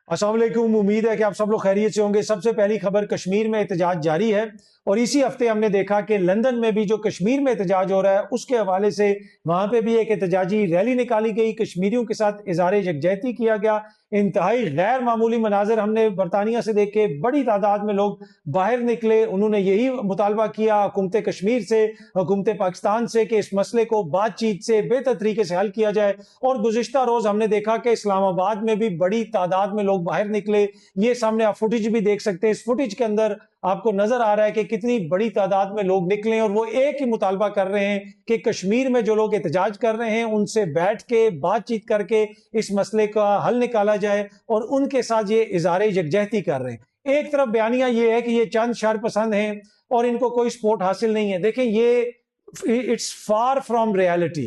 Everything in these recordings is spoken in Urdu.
السلام علیکم، امید ہے کہ آپ سب لوگ خیریت سے ہوں گے۔ سب سے پہلی خبر، کشمیر میں احتجاج جاری ہے اور اسی ہفتے ہم نے دیکھا کہ لندن میں بھی جو کشمیر میں احتجاج ہو رہا ہے اس کے حوالے سے وہاں پہ بھی ایک احتجاجی ریلی نکالی گئی، کشمیریوں کے ساتھ اظہار یکجہتی کیا گیا۔ انتہائی غیر معمولی مناظر ہم نے برطانیہ سے دیکھے، بڑی تعداد میں لوگ باہر نکلے، انہوں نے یہی مطالبہ کیا حکومت کشمیر سے، حکومت پاکستان سے کہ اس مسئلے کو بات چیت سے بہتر طریقے سے حل کیا جائے۔ اور گزشتہ روز ہم نے دیکھا کہ اسلام آباد میں بھی بڑی تعداد میں لوگ باہر نکلے، یہ سامنے آپ فوٹیج بھی دیکھ سکتے ہیں۔ اس فوٹیج کے اندر آپ کو نظر آ رہا ہے کہ کتنی بڑی تعداد میں لوگ نکلے اور وہ ایک ہی مطالبہ کر رہے ہیں کہ کشمیر میں جو لوگ احتجاج کر رہے ہیں ان سے بیٹھ کے بات چیت کر کے اس مسئلے کا حل نکالا جائے، اور ان کے ساتھ یہ اظہار یکجہتی کر رہے ہیں۔ ایک طرف بیانیہ یہ ہے کہ یہ چند شر پسند ہیں اور ان کو کوئی سپورٹ حاصل نہیں ہے۔ دیکھیں، یہ it's far from reality.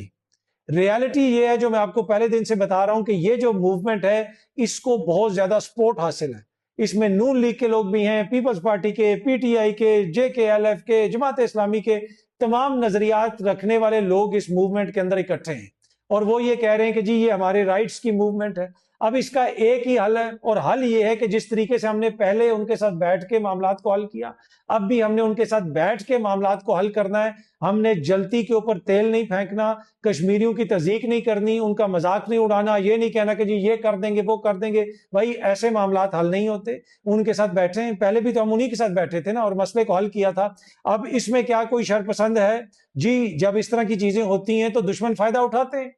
Reality یہ ہے جو میں آپ کو پہلے دن سے بتا رہا ہوں کہ یہ جو موومنٹ ہے اس کو بہت زیادہ سپورٹ حاصل ہے۔ اس میں نون لیگ کے لوگ بھی ہیں، پیپلز پارٹی کے، پی ٹی آئی کے، جے کے ایل ایف کے، جماعت اسلامی کے، تمام نظریات رکھنے والے لوگ اس موومنٹ کے اندر اکٹھے ہیں اور وہ یہ کہہ رہے ہیں کہ جی یہ ہمارے رائٹس کی موومنٹ ہے۔ اب اس کا ایک ہی حل ہے اور حل یہ ہے کہ جس طریقے سے ہم نے پہلے ان کے ساتھ بیٹھ کے معاملات کو حل کیا، اب بھی ہم نے ان کے ساتھ بیٹھ کے معاملات کو حل کرنا ہے۔ ہم نے جلتی کے اوپر تیل نہیں پھینکنا، کشمیریوں کی تضحیک نہیں کرنی، ان کا مذاق نہیں اڑانا، یہ نہیں کہنا کہ جی یہ کر دیں گے وہ کر دیں گے۔ بھائی ایسے معاملات حل نہیں ہوتے، ان کے ساتھ بیٹھے ہیں، پہلے بھی تو ہم انہی کے ساتھ بیٹھے تھے نا اور مسئلے کو حل کیا تھا۔ اب اس میں کیا کوئی شر پسند ہے؟ جی جب اس طرح کی چیزیں ہوتی ہیں تو دشمن فائدہ اٹھاتے ہیں،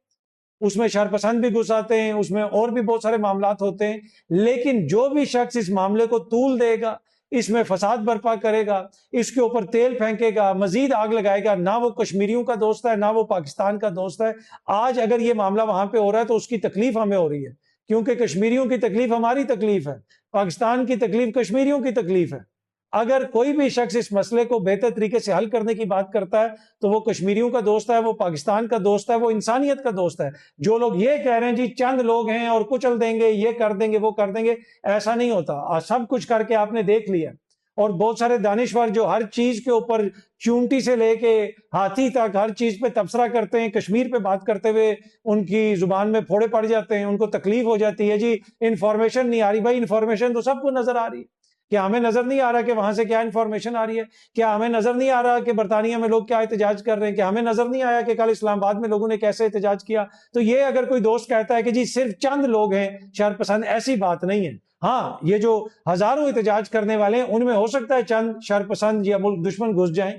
اس میں شر پسند بھی گھس آتے ہیں، اس میں اور بھی بہت سارے معاملات ہوتے ہیں، لیکن جو بھی شخص اس معاملے کو طول دے گا، اس میں فساد برپا کرے گا، اس کے اوپر تیل پھینکے گا، مزید آگ لگائے گا، نہ وہ کشمیریوں کا دوست ہے نہ وہ پاکستان کا دوست ہے۔ آج اگر یہ معاملہ وہاں پہ ہو رہا ہے تو اس کی تکلیف ہمیں ہو رہی ہے، کیونکہ کشمیریوں کی تکلیف ہماری تکلیف ہے، پاکستان کی تکلیف کشمیریوں کی تکلیف ہے۔ اگر کوئی بھی شخص اس مسئلے کو بہتر طریقے سے حل کرنے کی بات کرتا ہے تو وہ کشمیریوں کا دوست ہے، وہ پاکستان کا دوست ہے، وہ انسانیت کا دوست ہے۔ جو لوگ یہ کہہ رہے ہیں جی چند لوگ ہیں اور کچل دیں گے، یہ کر دیں گے وہ کر دیں گے، ایسا نہیں ہوتا۔ سب کچھ کر کے آپ نے دیکھ لیا، اور بہت سارے دانشور جو ہر چیز کے اوپر چونٹی سے لے کے ہاتھی تک ہر چیز پہ تبصرہ کرتے ہیں، کشمیر پہ بات کرتے ہوئے ان کی زبان میں پھوڑے پڑ جاتے ہیں، ان کو تکلیف ہو جاتی ہے، جی انفارمیشن نہیں آ رہی۔ بھائی انفارمیشن تو سب کو نظر آ رہی ہے، کیا ہمیں نظر نہیں آ رہا کہ وہاں سے کیا انفارمیشن آ رہی ہے؟ کیا ہمیں نظر نہیں آ رہا کہ برطانیہ میں لوگ کیا احتجاج کر رہے ہیں؟ کیا ہمیں نظر نہیں آیا کہ کل اسلام آباد میں لوگوں نے کیسے احتجاج کیا؟ تو یہ اگر کوئی دوست کہتا ہے کہ جی صرف چند لوگ ہیں شر پسند، ایسی بات نہیں ہے۔ ہاں، یہ جو ہزاروں احتجاج کرنے والے ہیں ان میں ہو سکتا ہے چند شر پسند یا ملک دشمن گھس جائیں،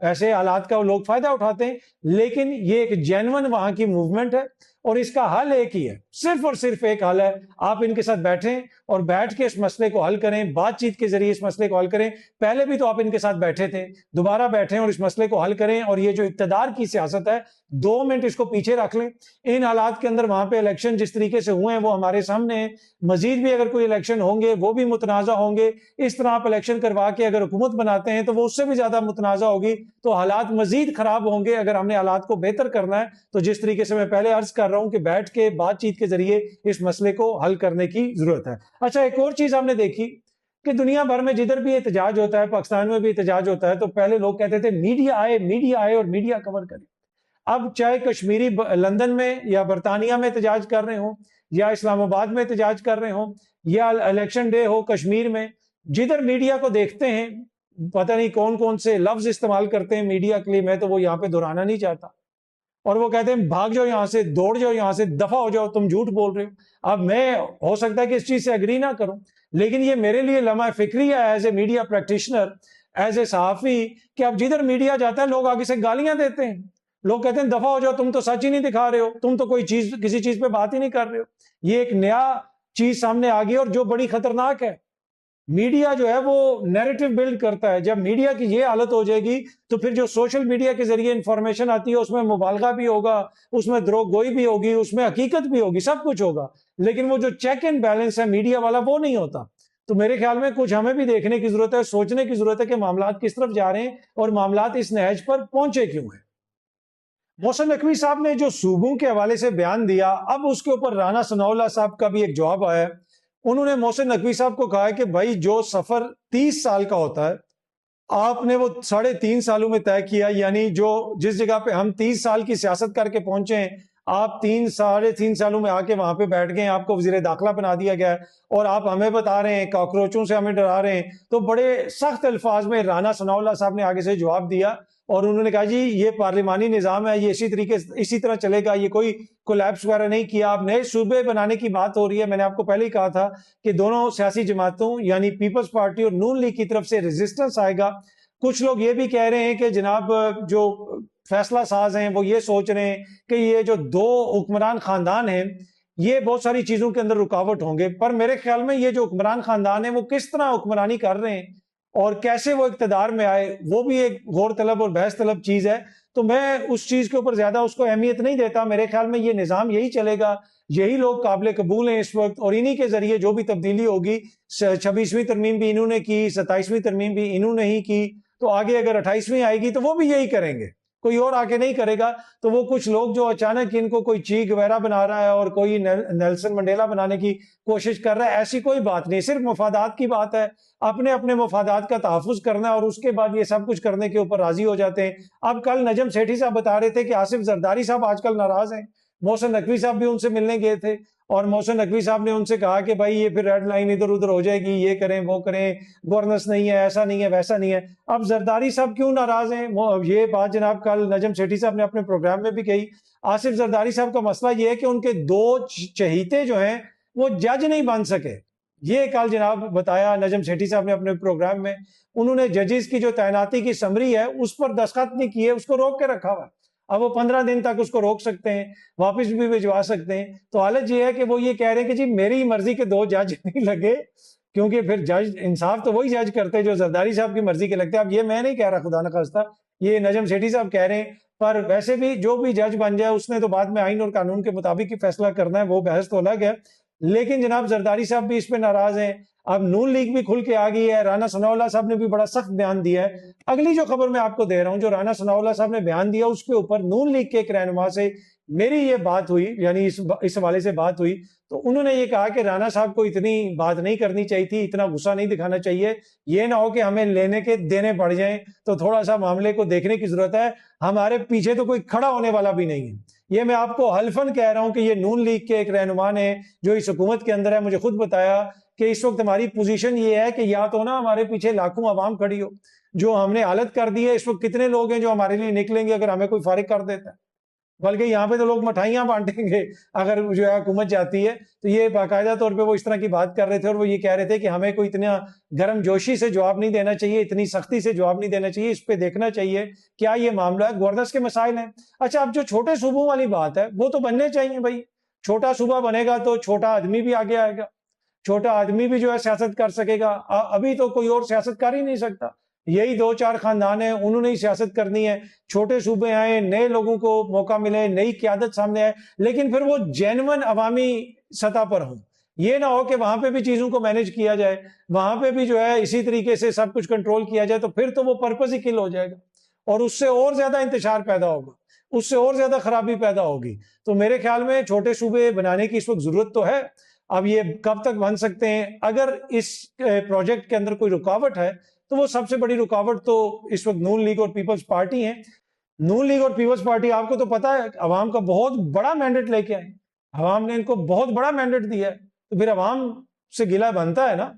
ایسے حالات کا لوگ فائدہ اٹھاتے ہیں، لیکن یہ ایک جینون وہاں کی موومنٹ ہے اور اس کا حل ایک ہی ہے، صرف اور صرف ایک حل ہے۔ آپ ان کے ساتھ بیٹھیں اور بیٹھ کے اس مسئلے کو حل کریں، بات چیت کے ذریعے اس مسئلے کو حل کریں۔ پہلے بھی تو آپ ان کے ساتھ بیٹھے تھے، دوبارہ بیٹھیں اور اس مسئلے کو حل کریں۔ اور یہ جو اقتدار کی سیاست ہے، 2 منٹ اس کو پیچھے رکھ لیں۔ ان حالات کے اندر وہاں پہ الیکشن جس طریقے سے ہوئے ہیں وہ ہمارے سامنے ہیں، مزید بھی اگر کوئی الیکشن ہوں گے وہ بھی متنازع ہوں گے۔ اس طرح آپ الیکشن کروا کے اگر حکومت بناتے ہیں تو وہ اس سے بھی زیادہ متنازع ہوگی، تو حالات مزید خراب ہوں گے۔ اگر ہم نے حالات کو بہتر کرنا ہے تو جس طریقے سے میں پہلے عرض کر رہا ہوں کہ بیٹھ کے بات چیت کے ذریعے اس مسئلے کو حل کرنے کی ضرورت ہے۔ اچھا، ایک اور چیز ہم نے دیکھی کہ دنیا بھر میں جدھر بھی احتجاج ہوتا ہے، پاکستان میں بھی احتجاج ہوتا ہے، تو پہلے لوگ کہتے تھے میڈیا آئے اور میڈیا کور کرے۔ اب چاہے کشمیری لندن میں یا برطانیہ میں احتجاج کر رہے ہوں یا اسلام آباد میں احتجاج کر رہے ہوں یا الیکشن ڈے ہو کشمیر میں، جدھر میڈیا کو دیکھتے ہیں پتہ نہیں کون کون سے لفظ استعمال کرتے ہیں میڈیا کے لیے، میں تو وہ یہاں پہ دہرانا نہیں چاہتا، اور وہ کہتے ہیں بھاگ جاؤ یہاں سے، دوڑ جاؤ یہاں سے، دفع ہو جاؤ، تم جھوٹ بول رہے ہو۔ اب میں ہو سکتا ہے کہ اس چیز سے اگری نہ کروں، لیکن یہ میرے لیے لمحہ فکری ہے as a media practitioner, as a صحافی، کہ اب جدھر میڈیا جاتا ہے لوگ آگے سے گالیاں دیتے ہیں، لوگ کہتے ہیں دفع ہو جاؤ، تم تو سچ ہی نہیں دکھا رہے ہو، تم تو کوئی چیز کسی چیز پہ بات ہی نہیں کر رہے ہو۔ یہ ایک نیا چیز سامنے آ گئی اور جو بڑی خطرناک ہے۔ میڈیا جو ہے وہ نیریٹو بلڈ کرتا ہے، جب میڈیا کی یہ حالت ہو جائے گی تو پھر جو سوشل میڈیا کے ذریعے انفارمیشن آتی ہے اس میں مبالغہ بھی ہوگا، اس میں دروغ گوئی بھی ہوگی، اس میں حقیقت بھی ہوگی، سب کچھ ہوگا، لیکن وہ جو چیک اینڈ بیلنس ہے میڈیا والا وہ نہیں ہوتا۔ تو میرے خیال میں کچھ ہمیں بھی دیکھنے کی ضرورت ہے، سوچنے کی ضرورت ہے کہ معاملات کس طرف جا رہے ہیں اور معاملات اس نہج پر پہنچے کیوں ہیں۔ محسن نقوی صاحب نے جو صوبوں کے حوالے سے بیان دیا، اب اس کے اوپر رانا ثناء اللہ صاحب کا بھی ایک جواب آیا ہے۔ انہوں نے محسن نقوی صاحب کو کہا ہے کہ بھائی جو سفر 30 سال کا ہوتا ہے آپ نے وہ 3.5 سالوں میں طے کیا، یعنی جو جس جگہ پہ ہم 30 سال کی سیاست کر کے پہنچے ہیں آپ 3 ساڑھے 3 سالوں میں آ کے وہاں پہ بیٹھ گئے، آپ کو وزیر داخلہ بنا دیا گیا ہے اور آپ ہمیں بتا رہے ہیں کاکروچوں سے ہمیں ڈرا رہے ہیں۔ تو بڑے سخت الفاظ میں رانا ثناء اللہ صاحب نے آگے سے جواب دیا اور انہوں نے کہا جی یہ پارلیمانی نظام ہے، یہ اسی طرح چلے گا، یہ کوئی کولیپس وغیرہ نہیں کیا۔ آپ نئے صوبے بنانے کی بات ہو رہی ہے، میں نے آپ کو پہلے ہی کہا تھا کہ دونوں سیاسی جماعتوں یعنی پیپلز پارٹی اور نون لیگ کی طرف سے ریزسٹنس آئے گا۔ کچھ لوگ یہ بھی کہہ رہے ہیں کہ جناب جو فیصلہ ساز ہیں وہ یہ سوچ رہے ہیں کہ یہ جو 2 حکمران خاندان ہیں یہ بہت ساری چیزوں کے اندر رکاوٹ ہوں گے، پر میرے خیال میں یہ جو حکمران خاندان ہیں وہ کس طرح حکمرانی کر رہے ہیں اور کیسے وہ اقتدار میں آئے وہ بھی ایک غور طلب اور بحث طلب چیز ہے۔ تو میں اس چیز کے اوپر زیادہ اس کو اہمیت نہیں دیتا، میرے خیال میں یہ نظام یہی چلے گا، یہی لوگ قابل قبول ہیں اس وقت، اور انہی کے ذریعے جو بھی تبدیلی ہوگی، 26ویں ترمیم بھی انہوں نے کی، 27ویں ترمیم بھی انہوں نے ہی کی، تو آگے اگر 28ویں آئے گی تو وہ بھی یہی کریں گے، کوئی اور آگے نہیں کرے گا۔ تو وہ کچھ لوگ جو اچانک ان کو کوئی چی گویرا بنا رہا ہے اور کوئی نیلسن منڈیلا بنانے کی کوشش کر رہا ہے، ایسی کوئی بات نہیں، صرف مفادات کی بات ہے، اپنے اپنے مفادات کا تحفظ کرنا ہے اور اس کے بعد یہ سب کچھ کرنے کے اوپر راضی ہو جاتے ہیں۔ اب کل نجم سیٹھی صاحب بتا رہے تھے کہ آصف زرداری صاحب آج کل ناراض ہیں، محسن نقوی صاحب بھی ان سے ملنے گئے تھے اور محسن نقوی صاحب نے ان سے کہا کہ بھائی یہ پھر ریڈ لائن ادھر ادھر ہو جائے گی، یہ کریں وہ کریں، گورننس نہیں ہے، ایسا نہیں ہے ویسا نہیں ہے۔ اب زرداری صاحب کیوں ناراض ہیں؟ یہ بات جناب کل نجم سیٹھی صاحب نے اپنے پروگرام میں بھی کہی۔ آصف زرداری صاحب کا مسئلہ یہ ہے کہ ان کے 2 چہیتے جو ہیں وہ جج نہیں بن سکے، یہ کل جناب بتایا نجم سیٹھی صاحب نے اپنے پروگرام میں۔ انہوں نے ججز کی جو تعیناتی کی سمری ہے اس پر دستخط نہیں کیے، اس کو روک کے رکھا ہوا ہے، اب وہ 15 دن تک اس کو روک سکتے ہیں، واپس بھی بھجوا سکتے ہیں۔ تو حالت یہ ہے کہ وہ یہ کہہ رہے ہیں کہ جی میری مرضی کے 2 جج نہیں لگے، کیونکہ پھر جج انصاف تو وہی جج کرتے جو زرداری صاحب کی مرضی کے لگتے۔ اب یہ میں نہیں کہہ رہا، خدا نخواستہ، یہ نجم سیٹھی صاحب کہہ رہے ہیں، پر ویسے بھی جو بھی جج بن جائے اس نے تو بعد میں آئین اور قانون کے مطابق ہی فیصلہ کرنا ہے، وہ بحث تو الگ ہے۔ لیکن جناب زرداری صاحب بھی اس پہ ناراض ہیں، اب نون لیگ بھی کھل کے آ گئی ہے، رانا ثناء اللہ صاحب نے بھی بڑا سخت بیان دیا ہے۔ اگلی جو خبر میں آپ کو دے رہا ہوں، جو رانا ثناء اللہ صاحب نے بیان دیا اس کے اوپر نون لیگ کے ایک رہنما سے میری یہ بات ہوئی، یعنی اس حوالے سے بات ہوئی، تو انہوں نے یہ کہا کہ رانا صاحب کو اتنی بات نہیں کرنی چاہیے تھی، اتنا غصہ نہیں دکھانا چاہیے، یہ نہ ہو کہ ہمیں لینے کے دینے پڑ جائیں، تو تھوڑا سا معاملے کو دیکھنے کی ضرورت ہے، ہمارے پیچھے تو کوئی کھڑا ہونے والا بھی نہیں ہے۔ یہ میں آپ کو حلفاً کہہ رہا ہوں کہ یہ نون لیگ کے ایک رہنما نے جو اس حکومت کے اندر ہے مجھے خود بتایا کہ اس وقت ہماری پوزیشن یہ ہے کہ یا تو نا ہمارے پیچھے لاکھوں عوام کھڑی ہو، جو ہم نے حالت کر دی ہے، اس وقت کتنے لوگ ہیں جو ہمارے لیے نکلیں گے اگر ہمیں کوئی فارغ کر دیتا ہے، بلکہ یہاں پہ تو لوگ مٹھائیاں بانٹیں گے اگر جو ہے حکومت جاتی ہے۔ تو یہ باقاعدہ طور پہ وہ اس طرح کی بات کر رہے تھے اور وہ یہ کہہ رہے تھے کہ ہمیں کوئی اتنا گرم جوشی سے جواب نہیں دینا چاہیے، اتنی سختی سے جواب نہیں دینا چاہیے، اس پہ دیکھنا چاہیے کیا یہ معاملہ ہے، گورننس کے مسائل ہیں۔ اچھا، اب جو چھوٹے صوبوں والی بات ہے وہ تو بننے چاہیے بھائی، چھوٹا صوبہ بنے گا تو چھوٹا آدمی بھی آگے آئے گا، چھوٹا آدمی بھی جو ہے سیاست کر سکے گا۔ ابھی تو کوئی اور سیاست کر ہی نہیں سکتا، یہی 2-4 خاندان ہیں، انہوں نے ہی سیاست کرنی ہے۔ چھوٹے صوبے آئیں، نئے لوگوں کو موقع ملے، نئی قیادت سامنے آئے، لیکن پھر وہ جینون عوامی سطح پر ہوں، یہ نہ ہو کہ وہاں پہ بھی چیزوں کو مینج کیا جائے، وہاں پہ بھی جو ہے اسی طریقے سے سب کچھ کنٹرول کیا جائے، تو پھر تو وہ پرپز ہی کل ہو جائے گا اور اس سے اور زیادہ انتشار پیدا ہوگا، اس سے اور زیادہ خرابی پیدا ہوگی۔ تو میرے خیال میں چھوٹے صوبے بنانے کی اس وقت ضرورت تو ہے، اب یہ کب تک بن سکتے ہیں؟ اگر اس پروجیکٹ کے اندر کوئی رکاوٹ ہے تو وہ سب سے بڑی رکاوٹ تو اس وقت نون لیگ اور پیپلز پارٹی ہیں۔ نون لیگ اور پیپلز پارٹی آپ کو تو پتا ہے عوام کا بہت بڑا مینڈیٹ لے کے آئے، عوام نے ان کو بہت بڑا مینڈیٹ دیا ہے، تو پھر عوام سے گلہ بنتا ہے نا،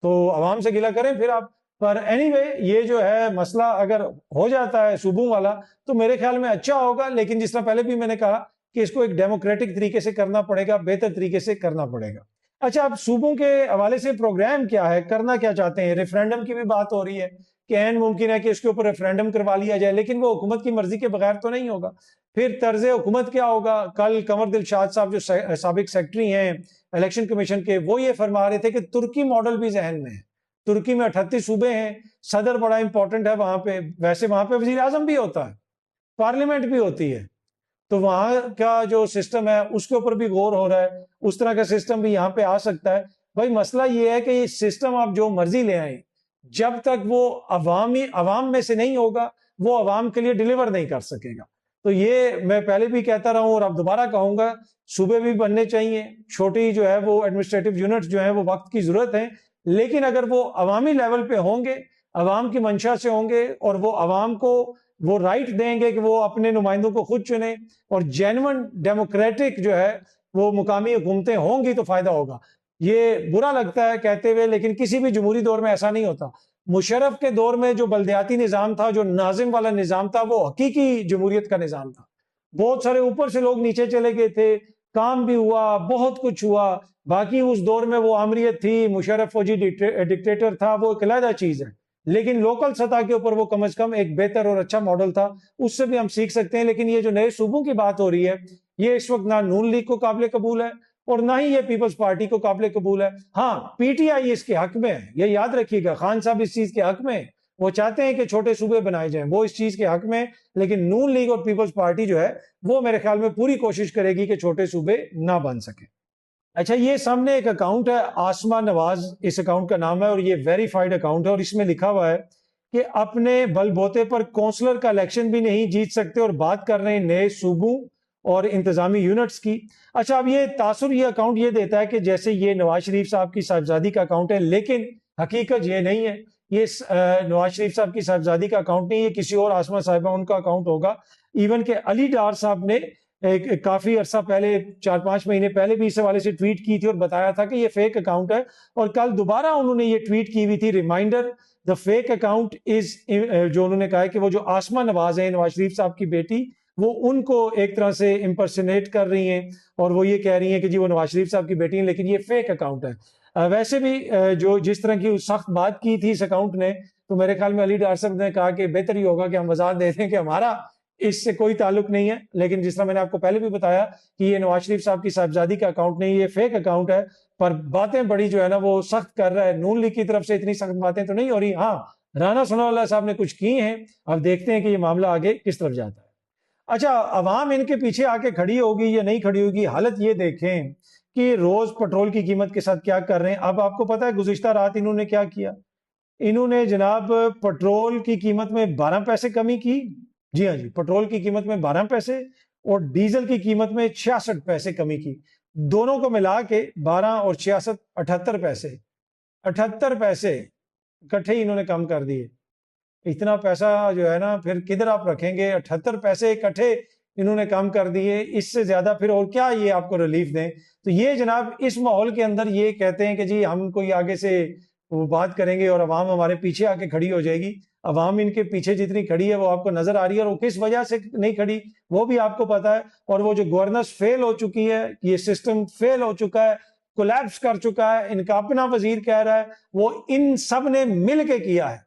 تو عوام سے گلہ کریں پھر آپ۔ پر اینی وے یہ جو ہے مسئلہ اگر ہو جاتا ہے صوبوں والا تو میرے خیال میں اچھا ہوگا، لیکن جس طرح پہلے بھی میں نے کہا کہ اس کو ایک ڈیموکریٹک طریقے سے کرنا پڑے گا، بہتر طریقے سے کرنا پڑے گا۔ اچھا، اب صوبوں کے حوالے سے پروگرام کیا ہے، کرنا کیا چاہتے ہیں؟ ریفرینڈم کی بھی بات ہو رہی ہے کہ عین ممکن ہے کہ اس کے اوپر ریفرینڈم کروا لیا جائے، لیکن وہ حکومت کی مرضی کے بغیر تو نہیں ہوگا۔ پھر طرز حکومت کیا ہوگا؟ کل قمر دلشاد صاحب جو سابق سیکرٹری ہیں الیکشن کمیشن کے، وہ یہ فرما رہے تھے کہ ترکی ماڈل بھی ذہن میں ہے، ترکی میں 38 صوبے ہیں، صدر بڑا امپورٹنٹ ہے وہاں پہ، ویسے وہاں پہ وزیر اعظم بھی ہوتا ہے، پارلیمنٹ بھی ہوتی ہے، تو وہاں کا جو سسٹم ہے اس کے اوپر بھی غور ہو رہا ہے، اس طرح کا سسٹم بھی یہاں پہ آ سکتا ہے۔ بھائی مسئلہ یہ ہے کہ یہ سسٹم آپ جو مرضی لے آئیں، جب تک وہ عوام میں سے نہیں ہوگا وہ عوام کے لیے ڈیلیور نہیں کر سکے گا۔ تو یہ میں پہلے بھی کہتا رہا ہوں اور اب دوبارہ کہوں گا، صوبے بھی بننے چاہیے، چھوٹی جو ہے وہ ایڈمنسٹریٹو یونٹس جو ہیں وہ وقت کی ضرورت ہے، لیکن اگر وہ عوامی لیول پہ ہوں گے، عوام کی منشا سے ہوں گے اور وہ عوام کو وہ رائٹ دیں گے کہ وہ اپنے نمائندوں کو خود چنیں اور جینون ڈیموکریٹک جو ہے وہ مقامی حکومتیں ہوں گی تو فائدہ ہوگا. یہ برا لگتا ہے کہتے ہوئے لیکن کسی بھی جمہوری دور میں ایسا نہیں ہوتا. مشرف کے دور میں جو بلدیاتی نظام تھا, جو ناظم والا نظام تھا, وہ حقیقی جمہوریت کا نظام تھا. بہت سارے اوپر سے لوگ نیچے چلے گئے تھے, کام بھی ہوا, بہت کچھ ہوا. باقی اس دور میں وہ آمریت تھی, مشرف فوجی ڈکٹیٹر تھا, وہ ایک علیحدہ چیز ہے. لیکن لوکل سطح کے اوپر وہ کم از کم ایک بہتر اور اچھا ماڈل تھا, اس سے بھی ہم سیکھ سکتے ہیں. لیکن یہ جو نئے صوبوں کی بات ہو رہی ہے, یہ اس وقت نہ نون لیگ کو قابل قبول ہے اور نہ ہی یہ پیپلز پارٹی کو قابل قبول ہے. ہاں, پی ٹی آئی اس کے حق میں ہے, یہ یاد رکھیے گا. خان صاحب اس چیز کے حق میں, وہ چاہتے ہیں کہ چھوٹے صوبے بنائے جائیں, وہ اس چیز کے حق میں. لیکن نون لیگ اور پیپلز پارٹی جو ہے وہ میرے خیال میں پوری کوشش کرے گی کہ چھوٹے صوبے نہ بن سکیں. اچھا, یہ سامنے ایک اکاؤنٹ ہے, آسما نواز اس اکاؤنٹ کا نام ہے, اور یہ ویریفائیڈ اکاؤنٹ ہے, اور اس میں لکھا ہوا ہے کہ اپنے بل بوتے پر کونسلر کا الیکشن بھی نہیں جیت سکتے اور بات کر رہے ہیں نئے صوبوں اور انتظامی یونٹس کی. اچھا, اب یہ تاثر یہ اکاؤنٹ یہ دیتا ہے کہ جیسے یہ نواز شریف صاحب کی صاحبزادی کا اکاؤنٹ ہے, لیکن حقیقت یہ نہیں ہے. یہ نواز شریف صاحب کی صاحبزادی کا اکاؤنٹ نہیں, یہ کسی اور آسما صاحبہ ان کا اکاؤنٹ ہوگا. ایون کہ علی ڈار صاحب نے کافی عرصہ پہلے 4-5 مہینے پہلے بھی اس حوالے سے ٹویٹ کی تھی اور بتایا تھا کہ یہ فیک اکاؤنٹ ہے. اور کل دوبارہ انہوں نے یہ ٹویٹ کی ہوئی تھی, reminder the fake account is, جو انہوں نے کہا ہے کہ وہ جو آسما نواز ہیں نواز شریف صاحب کی بیٹی, وہ ان کو ایک طرح سے امپرسنیٹ کر رہی ہیں اور وہ یہ کہہ رہی ہیں کہ جی وہ نواز شریف صاحب کی بیٹی ہیں, لیکن یہ فیک اکاؤنٹ ہے. ویسے بھی جو جس طرح کی سخت بات کی تھی اس اکاؤنٹ نے, تو میرے خیال میں علی ڈار صاحب نے کہا کہ بہتر ہی ہوگا کہ ہم وضاحت دے دیں کہ ہمارا اس سے کوئی تعلق نہیں ہے. لیکن جس طرح میں نے آپ کو پہلے بھی بتایا کہ یہ نواز شریف صاحب کی صاحبزادی کا اکاؤنٹ نہیں, یہ فیک اکاؤنٹ ہے. پر باتیں بڑی جو ہے نا وہ سخت کر رہا ہے. نون لیگ کی طرف سے اتنی سخت باتیں تو نہیں ہو رہی. ہاں, رانا ثناء اللہ صاحب نے کچھ کی ہیں, اب دیکھتے ہیں کہ یہ معاملہ آگے کس طرف جاتا ہے. اچھا, عوام ان کے پیچھے آ کے کھڑی ہوگی یا نہیں کھڑی ہوگی, حالت یہ دیکھیں کہ روز پٹرول کی قیمت کے ساتھ کیا کر رہے ہیں. اب آپ کو پتا ہے گزشتہ رات انہوں نے کیا کیا, انہوں نے جناب پٹرول کی قیمت میں 12 پیسے کمی کی. جی ہاں جی, پٹرول کی قیمت میں 12 پیسے اور ڈیزل کی قیمت میں 66 پیسے کمی کی. دونوں کو ملا کے 12 اور 66 78 پیسے 78 پیسے اکٹھے انہوں نے کم کر دیے. اتنا پیسہ جو ہے نا پھر کدھر آپ رکھیں گے, 78 پیسے اکٹھے انہوں نے کم کر دیے. اس سے زیادہ پھر اور کیا یہ آپ کو ریلیف دیں. تو یہ جناب اس ماحول کے اندر یہ کہتے ہیں کہ جی ہم کوئی آگے سے وہ بات کریں گے اور عوام ہمارے پیچھے آ کے کھڑی ہو جائے گی. عوام ان کے پیچھے جتنی کھڑی ہے وہ آپ کو نظر آ رہی ہے, اور وہ کس وجہ سے نہیں کھڑی وہ بھی آپ کو پتا ہے. اور وہ جو گورننس فیل ہو چکی ہے, یہ سسٹم فیل ہو چکا ہے, کولیپس کر چکا ہے, ان کا اپنا وزیر کہہ رہا ہے وہ ان سب نے مل کے کیا ہے,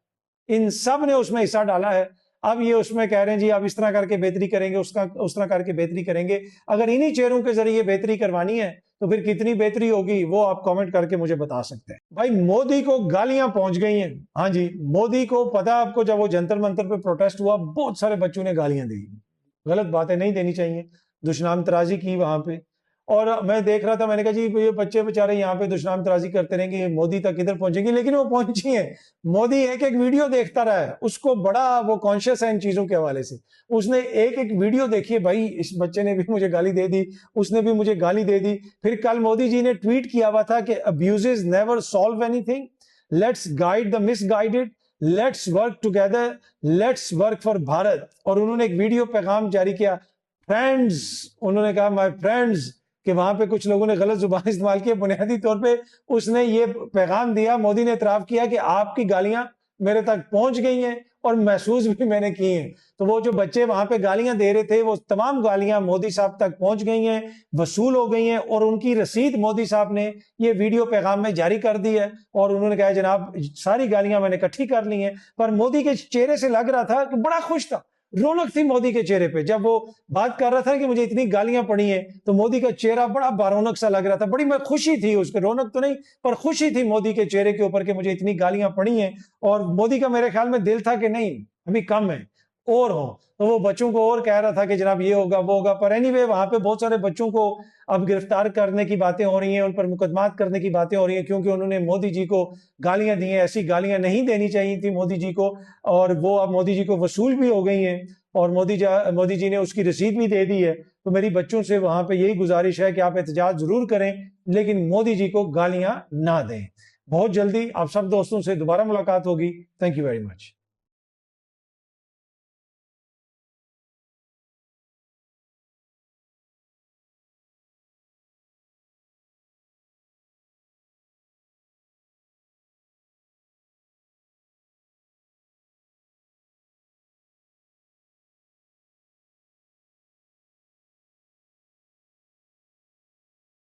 ان سب نے اس میں حصہ ڈالا ہے. اب یہ اس میں کہہ رہے ہیں جی آپ اس طرح کر کے بہتری کریں گے, اس طرح کر کے بہتری کریں گے. اگر انہی چہروں کے ذریعے بہتری کروانی ہے تو پھر کتنی بہتری ہوگی وہ آپ کامنٹ کر کے مجھے بتا سکتے ہیں. بھائی مودی کو گالیاں پہنچ گئی ہیں. ہاں جی, مودی کو پتا آپ کو, جب وہ جنتر منتر پہ پروٹیسٹ ہوا بہت سارے بچوں نے گالیاں دی. غلط باتیں نہیں دینی چاہیے, دشنام ترازی کی وہاں پہ. اور میں دیکھ رہا تھا, میں نے کہا جی یہ بچے بےچارے یہاں پہ دشنام ترازی کرتے رہیں گے, مودی تک کدھر پہنچیں گے, لیکن وہ پہنچی ہیں. مودی ایک ایک ویڈیو دیکھتا رہا ہے, اس کو بڑا وہ کانشیس ہے ان چیزوں کے حوالے سے. اس نے ایک ایک ویڈیو دیکھی ہے, بھائی اس بچے نے بھی مجھے گالی دے دی, اس نے بھی مجھے گالی دے دی. پھر کل مودی جی نے ٹویٹ کیا ہوا تھا کہ abuses never solve any thing, let's guide the miss guided, let's work together, let's work for Bharat. اور انہوں نے ایک ویڈیو پیغام جاری کیا, فرینڈز, انہوں نے کہا مائی فرینڈز, کہ وہاں پہ کچھ لوگوں نے غلط زبان استعمال کی. بنیادی طور پہ اس نے یہ پیغام دیا, مودی نے اعتراف کیا کہ آپ کی گالیاں میرے تک پہنچ گئی ہیں اور محسوس بھی میں نے کی ہیں. تو وہ جو بچے وہاں پہ گالیاں دے رہے تھے وہ تمام گالیاں مودی صاحب تک پہنچ گئی ہیں, وصول ہو گئی ہیں, اور ان کی رسید مودی صاحب نے یہ ویڈیو پیغام میں جاری کر دی ہے. اور انہوں نے کہا جناب ساری گالیاں میں نے اکٹھی کر لی ہیں. پر مودی کے چہرے سے لگ رہا تھا کہ بڑا خوش تھا, رونق تھی مودی کے چہرے پہ. جب وہ بات کر رہا تھا کہ مجھے اتنی گالیاں پڑی ہیں تو مودی کا چہرہ بڑا بارونق سا لگ رہا تھا. بڑی میں خوشی تھی, اس کے رونق تو نہیں پر خوشی تھی مودی کے چہرے کے اوپر کہ مجھے اتنی گالیاں پڑی ہیں. اور مودی کا میرے خیال میں دل تھا کہ نہیں ابھی کم ہے اور ہو, تو وہ بچوں کو اور کہہ رہا تھا کہ جناب یہ ہوگا وہ ہوگا. پر اینی وے وہاں پہ بہت سارے بچوں کو اب گرفتار کرنے کی باتیں ہو رہی ہیں, ان پر مقدمات کرنے کی باتیں ہو رہی ہیں, کیونکہ انہوں نے مودی جی کو گالیاں دی ہیں. ایسی گالیاں نہیں دینی چاہیے تھی مودی جی کو, اور وہ اب مودی جی کو وصول بھی ہو گئی ہیں, اور مودی جی نے اس کی رسید بھی دے دی ہے. تو میری بچوں سے وہاں پہ یہی گزارش ہے کہ آپ احتجاج ضرور کریں لیکن مودی جی کو گالیاں نہ دیں. بہت جلدی آپ سب دوستوں سے دوبارہ ملاقات ہوگی. Thank you very much.